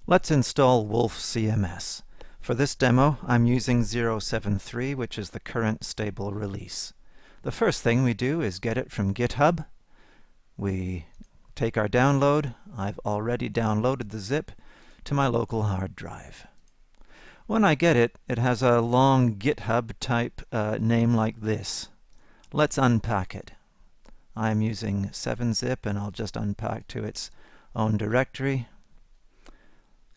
Let's install Wolf CMS. For this demo, I'm using 073, which is the current stable release. The first thing we do is get it from GitHub. We take our download. I've already downloaded the zip to my local hard drive. When I get it, it has a long GitHub type name like this. Let's unpack it. I'm using 7-zip, and I'll just unpack to its own directory.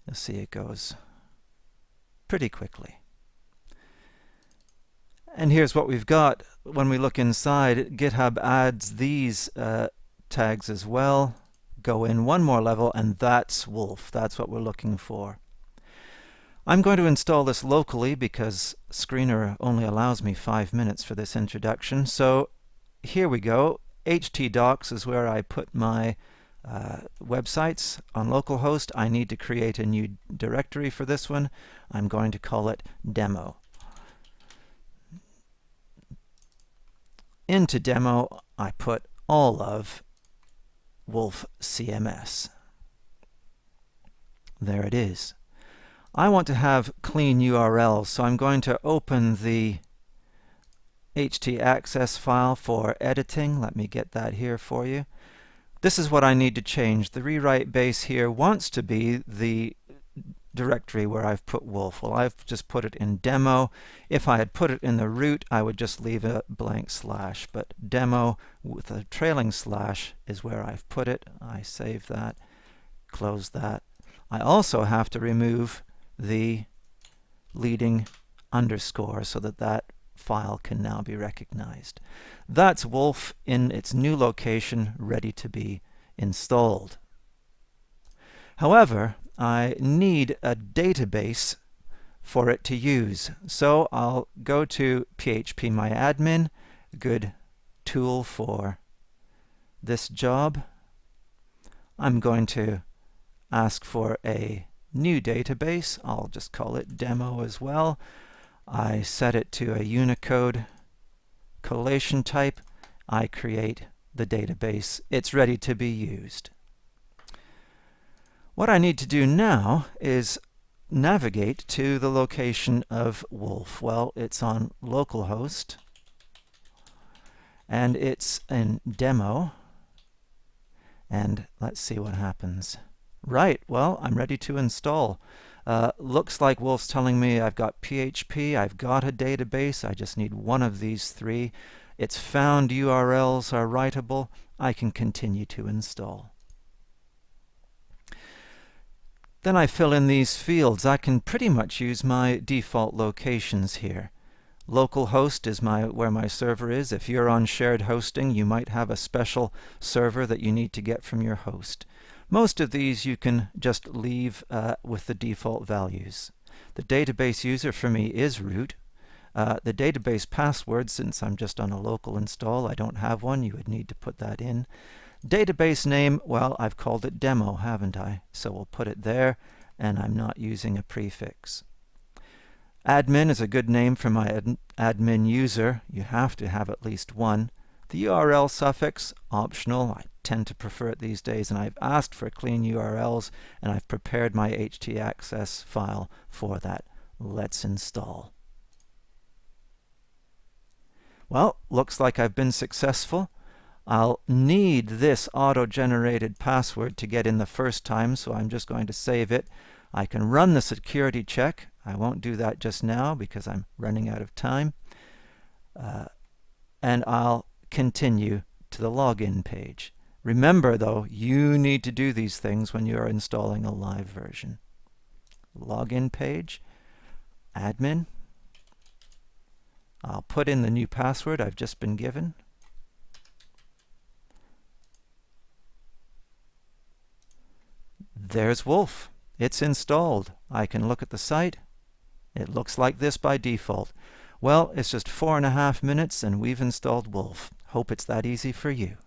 You'll see it goes pretty quickly. And here's what we've got. When we look inside, GitHub adds these tags as well. Go in one more level, and that's Wolf. That's what we're looking for. I'm going to install this locally because Screener only allows me 5 minutes for this introduction. So here we go. htdocs is where I put my websites on localhost. I need to create a new directory for this one. I'm going to call it demo. Into demo, I put all of Wolf CMS. There it is. I want to have clean URLs, so I'm going to open the htaccess file for editing. Let me get that here for you. This is what I need to change. The rewrite base here wants to be the directory where I've put Wolf. Well, I've just put it in demo. If I had put it in the root, I would just leave a blank slash. But demo with a trailing slash is where I've put it. I save that, close that. I also have to remove the leading underscore so that that file can now be recognized. That's Wolf in its new location, ready to be installed. However, I need a database for it to use. So I'll go to phpMyAdmin, a good tool for this job. I'm going to ask for a new database. I'll just call it demo as well. I set it to a Unicode collation type. I create the database. It's ready to be used. What I need to do now is navigate to the location of Wolf. Well, it's on localhost, and it's in demo. And let's see what happens. Right, well, I'm ready to install. Looks like Wolf's telling me I've got PHP, I've got a database, I just need one of these three. It's found URLs are writable. I can continue to install. Then I fill in these fields. I can pretty much use my default locations here. Localhost is where my server is. If you're on shared hosting, you might have a special server that you need to get from your host. Most of these you can just leave with the default values. The database user for me is root. The database password, since I'm just on a local install, I don't have one. You would need to put that in. Database name, well, I've called it demo, haven't I? So we'll put it there, and I'm not using a prefix. Admin is a good name for my admin user. You have to have at least one. The URL suffix, optional. I tend to prefer it these days, and I've asked for clean URLs, and I've prepared my htaccess file for that. Let's install. Well, looks like I've been successful. I'll need this auto-generated password to get in the first time, so I'm just going to save it. I can run the security check. I won't do that just now because I'm running out of time. And I'll continue to the login page. Remember, though, you need to do these things when you are installing a live version. Login page, admin. I'll put in the new password I've just been given. There's Wolf. It's installed. I can look at the site. It looks like this by default. Well, it's just 4.5 minutes and we've installed Wolf. Hope it's that easy for you.